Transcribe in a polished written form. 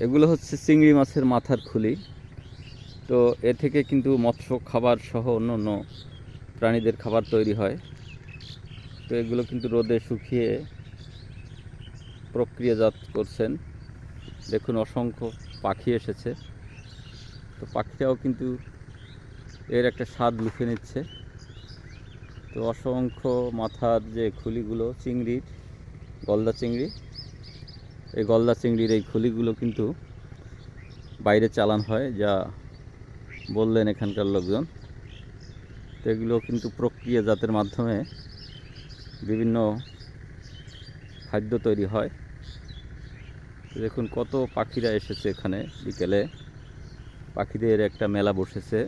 এগুলো হচ্ছে চিংড়ি মাছের মাথার খুলি। তো এ থেকে কিন্তু মৎস্য খাবার সহ অন্য অন্য প্রাণীদের খাবার তৈরি হয়। তো এগুলো কিন্তু রোদে শুকিয়ে প্রক্রিয়াজাত করছেন। দেখুন অসংখ্য পাখি এসেছে। তো পাখিরাও কিন্তু এর একটা স্বাদ লুফে নিচ্ছে। তো অসংখ্য মাথার যে খুলিগুলো চিংড়ির, গলদা চিংড়ি, এই গলদা চিংড়ির এই খুলিগুলো কিন্তু বাইরে চালান হয়, যা বললেন এখানকার লোকজন। তো এগুলো কিন্তু প্রক্রিয়াজাতের মাধ্যমে বিভিন্ন খাদ্য তৈরি হয়। দেখুন কত পাখিরা এসেছে এখানে। বিকেলে পাখিদের একটা মেলা বসেছে।